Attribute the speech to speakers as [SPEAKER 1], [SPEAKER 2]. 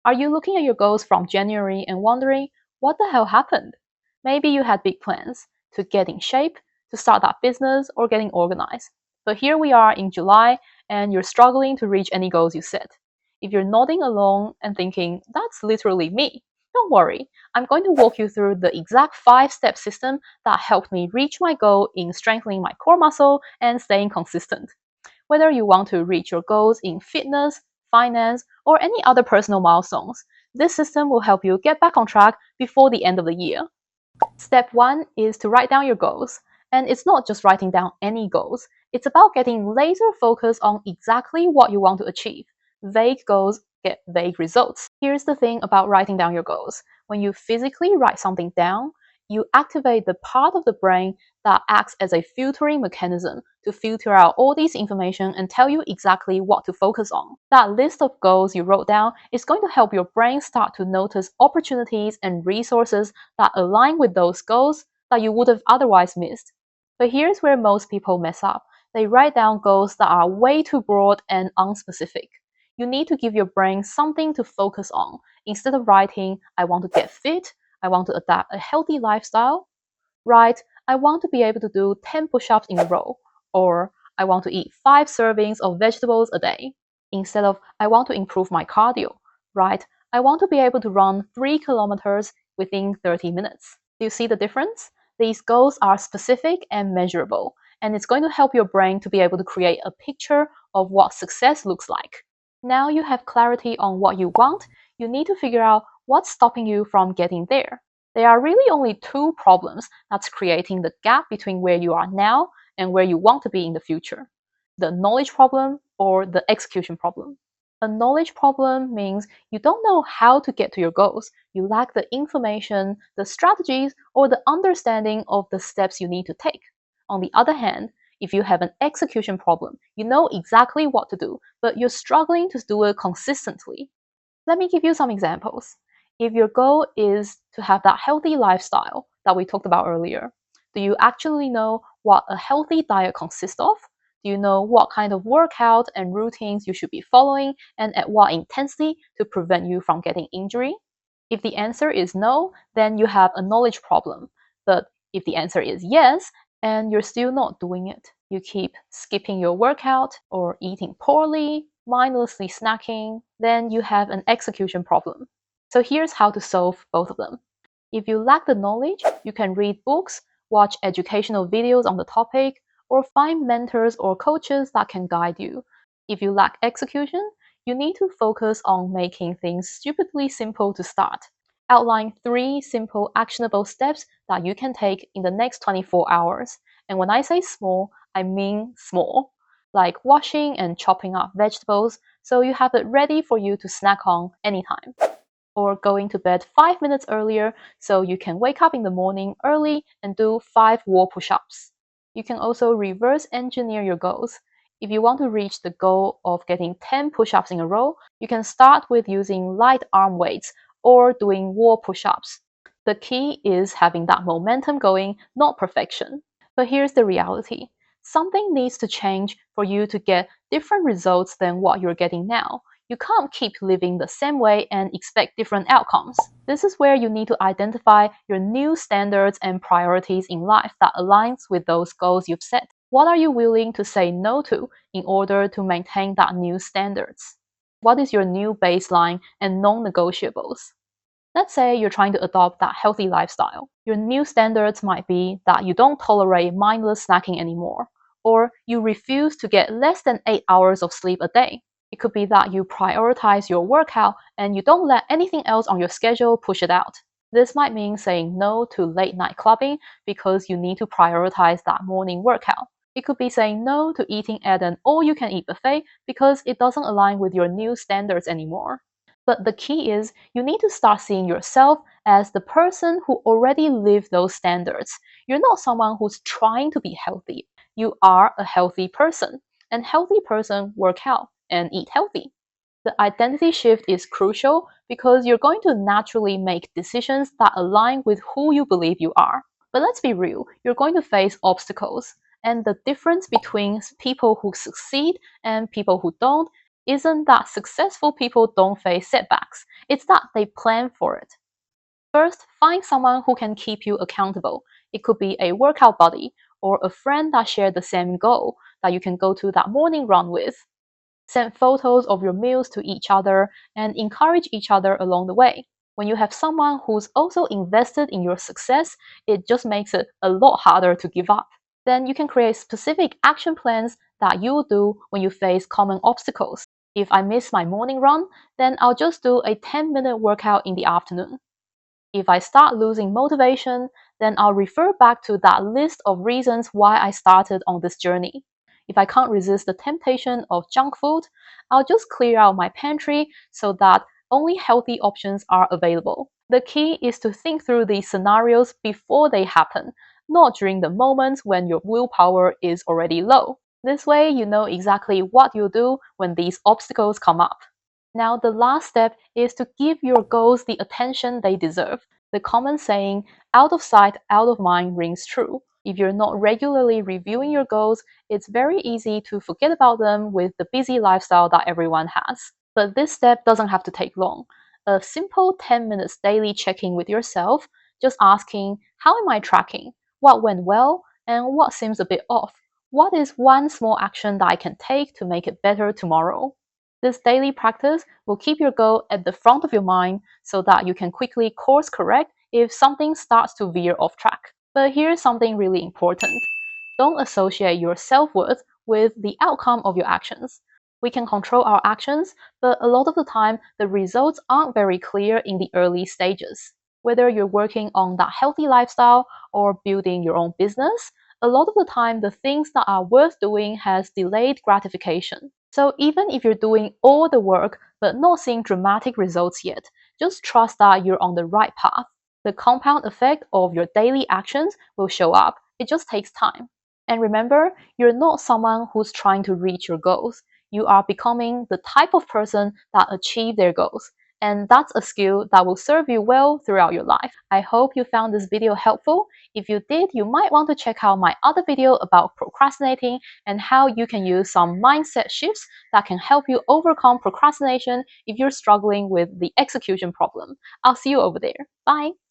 [SPEAKER 1] Are you looking at your goals from January and wondering, what the hell happened? Maybe you had big plans to get in shape, to start that business, or getting organized. But here we are in July, and you're struggling to reach any goals you set. If you're nodding along and thinking, that's literally me, don't worry. I'm going to walk you through the exact 5-step system that helped me reach my goal in strengthening my core muscle and staying consistent. Whether you want to reach your goals in fitness, finance, or any other personal milestones, this system will help you get back on track before the end of the year. Step 1 is to write down your goals. And it's not just writing down any goals, it's about getting laser focused on exactly what you want to achieve. Vague goals get vague results. Here's the thing about writing down your goals. When you physically write something down, you activate the part of the brain that acts as a filtering mechanism to filter out all this information and tell you exactly what to focus on. That list of goals you wrote down is going to help your brain start to notice opportunities and resources that align with those goals that you would have otherwise missed. But here's where most people mess up. They write down goals that are way too broad and unspecific. You need to give your brain something to focus on. Instead of writing, I want to get fit, I want to adapt a healthy lifestyle, write, I want to be able to do 10 push-ups in a row, or I want to eat 5 servings of vegetables a day. Instead of, I want to improve my cardio, write, I want to be able to run 3 kilometers within 30 minutes. Do you see the difference? These goals are specific and measurable, and it's going to help your brain to be able to create a picture of what success looks like. Now you have clarity on what you want, you need to figure out what's stopping you from getting there. There are really only 2 problems that's creating the gap between where you are now and where you want to be in the future: the knowledge problem or the execution problem. A knowledge problem means you don't know how to get to your goals. You lack the information, the strategies, or the understanding of the steps you need to take. On the other hand, if you have an execution problem, you know exactly what to do, but you're struggling to do it consistently. Let me give you some examples. If your goal is to have that healthy lifestyle that we talked about earlier, do you actually know what a healthy diet consists of? Do you know what kind of workout and routines you should be following and at what intensity to prevent you from getting injury? If the answer is no, then you have a knowledge problem. But if the answer is yes, and you're still not doing it, you keep skipping your workout or eating poorly, mindlessly snacking, then you have an execution problem. So here's how to solve both of them. If you lack the knowledge, you can read books, watch educational videos on the topic, or find mentors or coaches that can guide you. If you lack execution, you need to focus on making things stupidly simple to start. Outline 3 simple actionable steps that you can take in the next 24 hours. And when I say small, I mean small, like washing and chopping up vegetables so you have it ready for you to snack on anytime. Or going to bed 5 minutes earlier so you can wake up in the morning early and do 5 wall push-ups. You can also reverse engineer your goals. If you want to reach the goal of getting 10 push-ups in a row, you can start with using light arm weights or doing wall push-ups. The key is having that momentum going, not perfection. But here's the reality. Something needs to change for you to get different results than what you're getting now. You can't keep living the same way and expect different outcomes. This is where you need to identify your new standards and priorities in life that aligns with those goals you've set. What are you willing to say no to in order to maintain that new standards? What is your new baseline and non-negotiables? Let's say you're trying to adopt that healthy lifestyle. Your new standards might be that you don't tolerate mindless snacking anymore, or you refuse to get less than 8 hours of sleep a day. It could be that you prioritize your workout and you don't let anything else on your schedule push it out. This might mean saying no to late night clubbing because you need to prioritize that morning workout. It could be saying no to eating at an all-you-can-eat buffet because it doesn't align with your new standards anymore. But the key is you need to start seeing yourself as the person who already lived those standards. You're not someone who's trying to be healthy. You are a healthy person, and healthy person work out and eat healthy. The identity shift is crucial because you're going to naturally make decisions that align with who you believe you are. But let's be real, you're going to face obstacles. And the difference between people who succeed and people who don't isn't that successful people don't face setbacks, it's that they plan for it. First, find someone who can keep you accountable. It could be a workout buddy or a friend that shared the same goal that you can go to that morning run with. Send photos of your meals to each other and encourage each other along the way. When you have someone who's also invested in your success, it just makes it a lot harder to give up. Then you can create specific action plans that you'll do when you face common obstacles. If I miss my morning run, then I'll just do a 10-minute workout in the afternoon. If I start losing motivation, then I'll refer back to that list of reasons why I started on this journey. If I can't resist the temptation of junk food, I'll just clear out my pantry so that only healthy options are available. The key is to think through these scenarios before they happen, not during the moments when your willpower is already low. This way, you know exactly what you'll do when these obstacles come up. Now, the last step is to give your goals the attention they deserve. The common saying, out of sight, out of mind, rings true. If you're not regularly reviewing your goals, it's very easy to forget about them with the busy lifestyle that everyone has. But this step doesn't have to take long. A simple 10 minutes daily check-in with yourself, just asking, how am I tracking? What went well? And what seems a bit off? What is one small action that I can take to make it better tomorrow? This daily practice will keep your goal at the front of your mind so that you can quickly course correct if something starts to veer off track. But here's something really important. Don't associate your self-worth with the outcome of your actions. We can control our actions, but a lot of the time, the results aren't very clear in the early stages. Whether you're working on that healthy lifestyle or building your own business, a lot of the time, the things that are worth doing has delayed gratification. So even if you're doing all the work but not seeing dramatic results yet, just trust that you're on the right path. The compound effect of your daily actions will show up. It just takes time. And remember, you're not someone who's trying to reach your goals. You are becoming the type of person that achieve their goals. And that's a skill that will serve you well throughout your life. I hope you found this video helpful. If you did, you might want to check out my other video about procrastinating and how you can use some mindset shifts that can help you overcome procrastination if you're struggling with the execution problem. I'll see you over there. Bye!